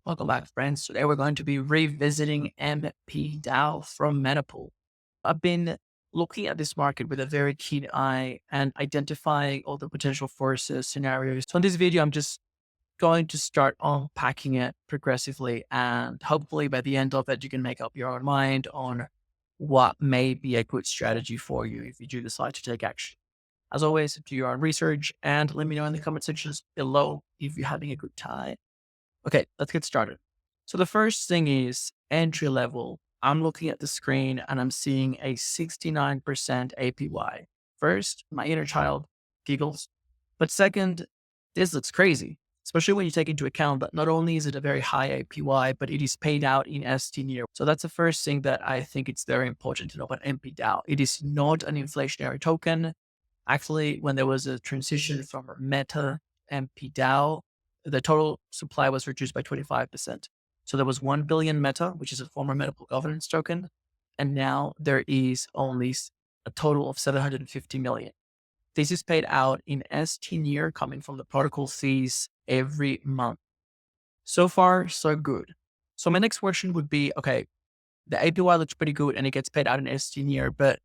Welcome back, friends. Today we're going to be revisiting mpDAO from Metapool. I've been looking at this market with a very keen eye and identifying all the potential forces, scenarios. So in this video, I'm just going to start unpacking it progressively, and hopefully by the end of it, you can make up your own mind on what may be a good strategy for you if you do decide to take action. As always, do your own research and let me know in the comment sections below if you're having a good time. Okay, let's get started. So the first thing is entry level. I'm looking at the screen and I'm seeing a 69% APY. First, my inner child giggles. But second, this looks crazy, especially when you take into account that not only is it a very high APY, but it is paid out in stNEAR. So that's the first thing that I think it's very important to know about mpDAO. It is not an inflationary token. Actually, when there was a transition from Meta mpDAO, the total supply was reduced by 25%. So there was 1 billion Meta, which is a former Metapool governance token. And now there is only a total of 750 million. This is paid out in stNEAR coming from the protocol fees every month. So far, so good. So my next question would be, okay, the APY looks pretty good and it gets paid out in stNEAR, but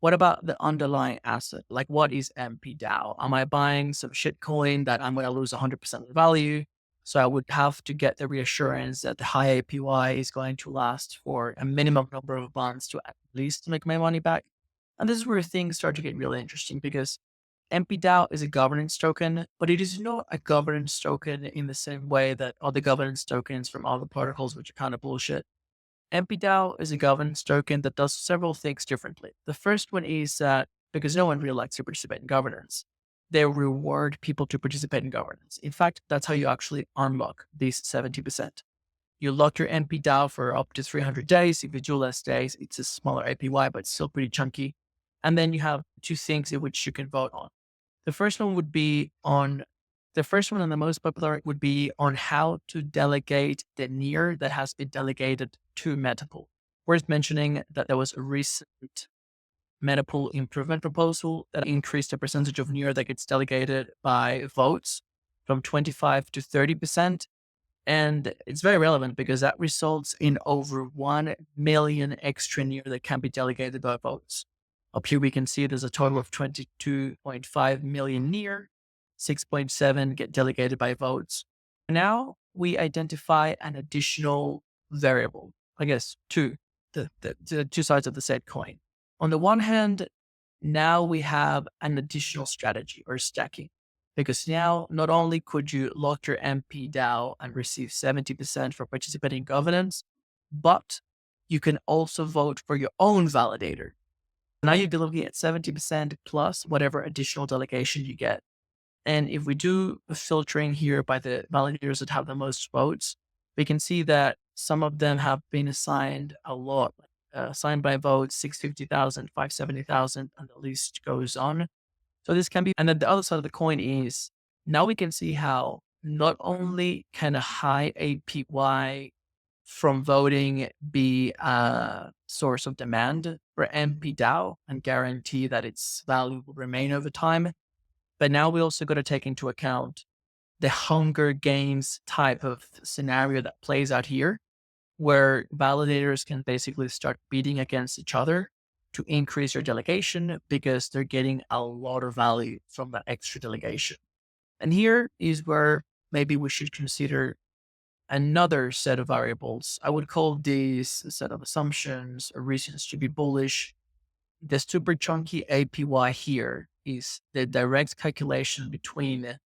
what about the underlying asset? Like, what is mpDAO? Am I buying some shitcoin that I'm going to lose 100% of the value? So I would have to get the reassurance that the high APY is going to last for a minimum number of months to at least make my money back. And this is where things start to get really interesting because mpDAO is a governance token, but it is not a governance token in the same way that other governance tokens from other protocols, which are kind of bullshit. mpDAO is a governance token that does several things differently. The first one is that because no one really likes to participate in governance, they reward people to participate in governance. In fact, that's how you actually unlock these 70%. You lock your mpDAO for up to 300 days. If you do less days, it's a smaller APY, but it's still pretty chunky. And then you have two things in which you can vote on. The first one would be on the first one and the most popular would be on how to delegate the NEAR that has been delegated to Metapool. Worth mentioning that there was a recent Metapool improvement proposal that increased the percentage of NEAR that gets delegated by votes from 25 to 30%. And it's very relevant because that results in over 1 million extra NEAR that can be delegated by votes. Up here, we can see there's a total of 22.5 million NEAR, 6.7 get delegated by votes. Now we identify an additional variable, I guess, two, the two sides of the said coin. On the one hand, now we have an additional strategy or stacking, because now not only could you lock your mpDAO and receive 70% for participating in governance, but you can also vote for your own validator. Now you'd be looking at 70% plus whatever additional delegation you get. And if we do a filtering here by the validators that have the most votes, we can see that some of them have been assigned a lot, assigned by votes, 650,000, 570,000, and the list goes on. So this can be, and then the other side of the coin is now we can see how not only can a high APY from voting be a source of demand for mpDAO and guarantee that its value will remain over time, but now we also got to take into account the Hunger Games type of scenario that plays out here, where validators can basically start beating against each other to increase your delegation because they're getting a lot of value from that extra delegation. And here is where maybe we should consider another set of variables. I would call these a set of assumptions or reasons to be bullish. The super chunky APY here is the direct calculation between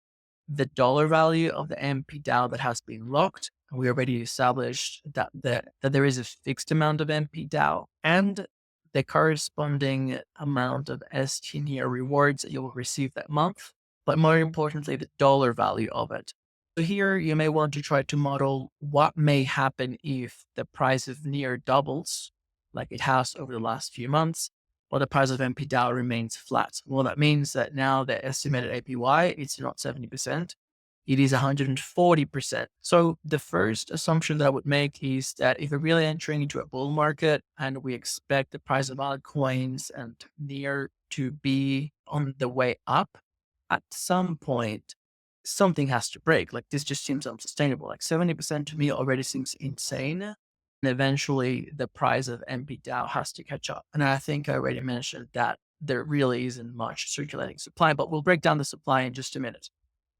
the dollar value of the mpDAO that has been locked. And we already established that there is a fixed amount of mpDAO and the corresponding amount of stNEAR rewards that you will receive that month, but more importantly, the dollar value of it. So here you may want to try to model what may happen if the price of NEAR doubles, like it has over the last few months, while the price of mpDAO remains flat. Well, that means that now the estimated APY, it's not 70%, it is 140%. So the first assumption that I would make is that if we're really entering into a bull market and we expect the price of altcoins and NEAR to be on the way up, at some point, something has to break. Like this just seems unsustainable. Like 70% to me already seems insane. And eventually the price of mpDAO has to catch up. And I think I already mentioned that there really isn't much circulating supply, but we'll break down the supply in just a minute.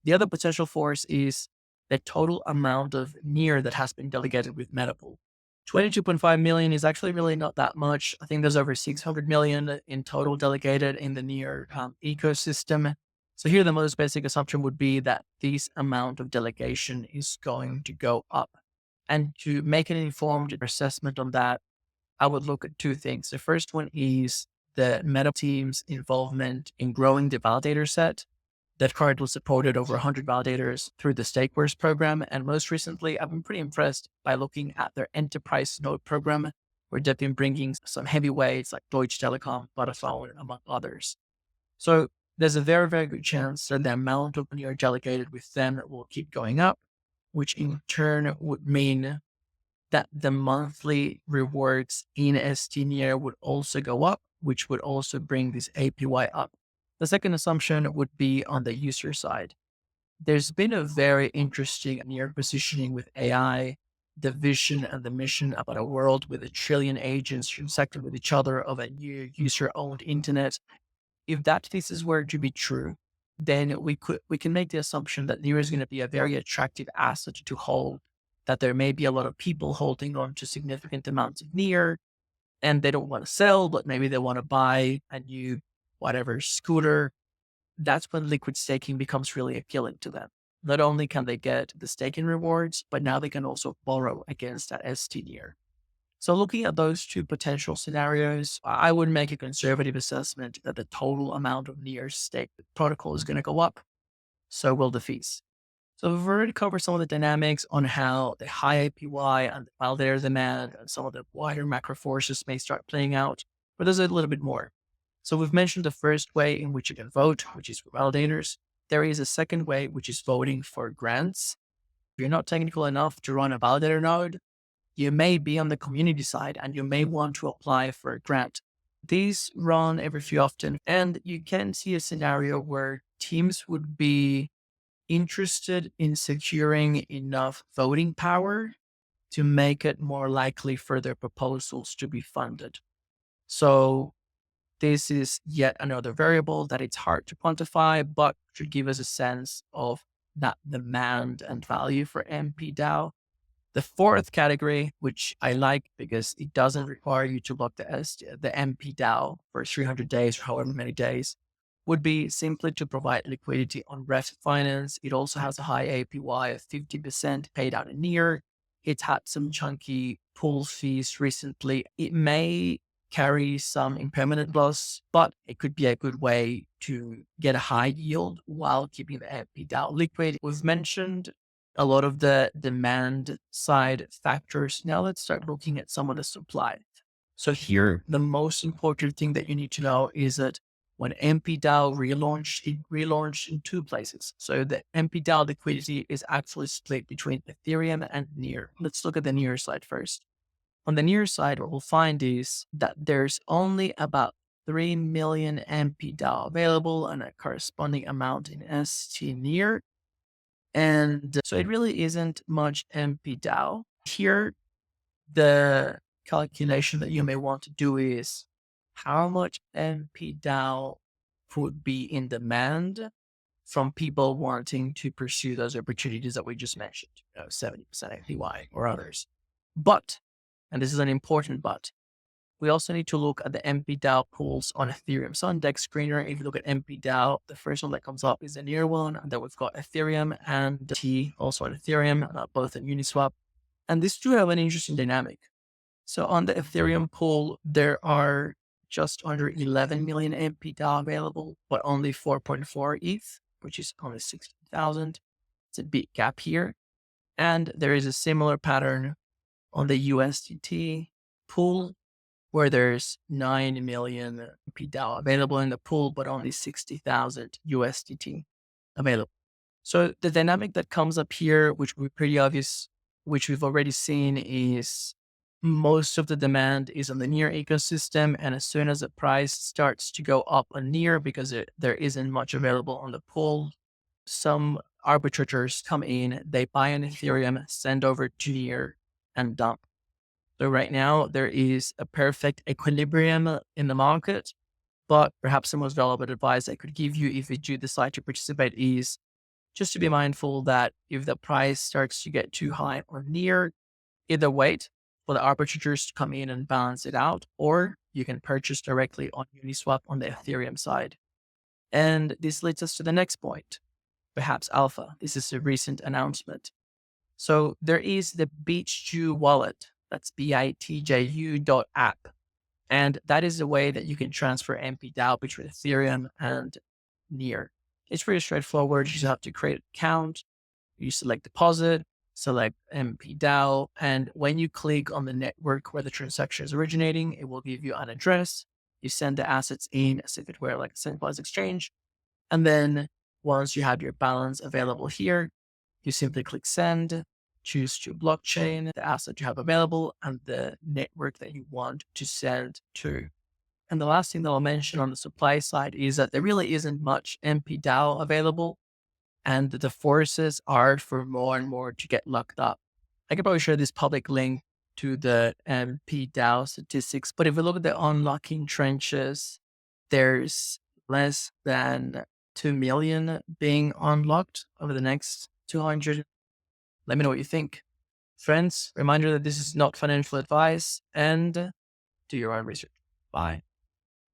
The other potential force is the total amount of NEAR that has been delegated with Metapool. 22.5 million is actually really not that much. I think there's over 600 million in total delegated in the NEAR ecosystem. So here, the most basic assumption would be that this amount of delegation is going to go up. And to make an informed assessment on that, I would look at two things. The first one is the meta team's involvement in growing the validator set. That currently supported over 100 validators through the Stakeverse program. And most recently, I've been pretty impressed by looking at their enterprise node program, where they've been bringing some heavyweights like Deutsche Telekom, Vodafone, among others. So there's a very, very good chance that the amount of money delegated with them will keep going up, which in turn would mean that the monthly rewards in stNEAR would also go up, which would also bring this APY up. The second assumption would be on the user side. There's been a very interesting NEAR positioning with AI, the vision and the mission about a world with 1 trillion agents transacting with each other of a new user-owned internet. If that thesis were to be true, then we can make the assumption that NEAR is going to be a very attractive asset to hold, that there may be a lot of people holding on to significant amounts of NEAR, and they don't want to sell, but maybe they want to buy a new whatever scooter. That's when liquid staking becomes really appealing to them. Not only can they get the staking rewards, but now they can also borrow against that stNEAR. So looking at those two potential scenarios, I would make a conservative assessment that the total amount of NEAR staked protocol is going to go up. So will the fees. So we've already covered some of the dynamics on how the high APY and the validator demand and some of the wider macro forces may start playing out, but there's a little bit more. So we've mentioned the first way in which you can vote, which is for validators. There is a second way, which is voting for grants. If you're not technical enough to run a validator node, you may be on the community side and you may want to apply for a grant. These run every few often, and you can see a scenario where teams would be interested in securing enough voting power to make it more likely for their proposals to be funded. So this is yet another variable that it's hard to quantify, but should give us a sense of that demand and value for mpDAO. The fourth category, which I like because it doesn't require you to lock the mpDAO for 300 days or however many days, would be simply to provide liquidity on ref finance. It also has a high APY of 50% paid out in NEAR. It's had some chunky pool fees recently. It may carry some impermanent loss, but it could be a good way to get a high yield while keeping the mpDAO liquid. We've mentioned a lot of the demand side factors. Now let's start looking at some of the supply. So here, the most important thing that you need to know is that when mpDAO relaunched, it relaunched in two places. So the mpDAO liquidity is actually split between Ethereum and NEAR. Let's look at the NEAR side first. On the NEAR side, what we'll find is that there's only about 3 million mpDAO available and a corresponding amount in stNEAR. And so it really isn't much mpDAO. Here, the calculation that you may want to do is how much mpDAO would be in demand from people wanting to pursue those opportunities that we just mentioned, 70% APY or others. But, and this is an important but, we also need to look at the mpDAO pools on Ethereum. So on Dexscreener, if you look at mpDAO, the first one that comes up is the NEAR one, and then we've got Ethereum and T also on Ethereum, both in Uniswap. And these two have an interesting dynamic. So on the Ethereum pool, there are just under 11 million mpDAO available, but only 4.4 ETH, which is only 60,000. It's a big gap here. And there is a similar pattern on the USDT pool, where there's 9 million mpDAO available in the pool, but only 60,000 USDT available. So the dynamic that comes up here, which will be pretty obvious, which we've already seen, is most of the demand is on the NEAR ecosystem. And as soon as the price starts to go up on NEAR, because there isn't much available on the pool, some arbitrators come in, they buy an Ethereum, send over to NEAR, and dump. So right now there is a perfect equilibrium in the market, but perhaps the most valuable advice I could give you if you do decide to participate is just to be mindful that if the price starts to get too high or near, either wait for the arbitrators to come in and balance it out, or you can purchase directly on Uniswap on the Ethereum side. And this leads us to the next point, perhaps alpha. This is a recent announcement. So there is the Beach2 wallet. That's bitju.app. And that is a way that you can transfer mpDAO between Ethereum and NEAR. It's pretty straightforward. You just have to create an account. You select deposit, select mpDAO. And when you click on the network where the transaction is originating, it will give you an address. You send the assets in as if it were like a centralized exchange. And then once you have your balance available here, you simply click send, choose your blockchain, the asset you have available, and the network that you want to send to. And the last thing that I'll mention on the supply side is that there really isn't much mpDAO available, and the forces are for more and more to get locked up. I could probably share this public link to the mpDAO statistics, but if we look at the unlocking trenches, there's less than 2 million being unlocked over the next 200. Let me know what you think. Friends, reminder that this is not financial advice, and do your own research. Bye.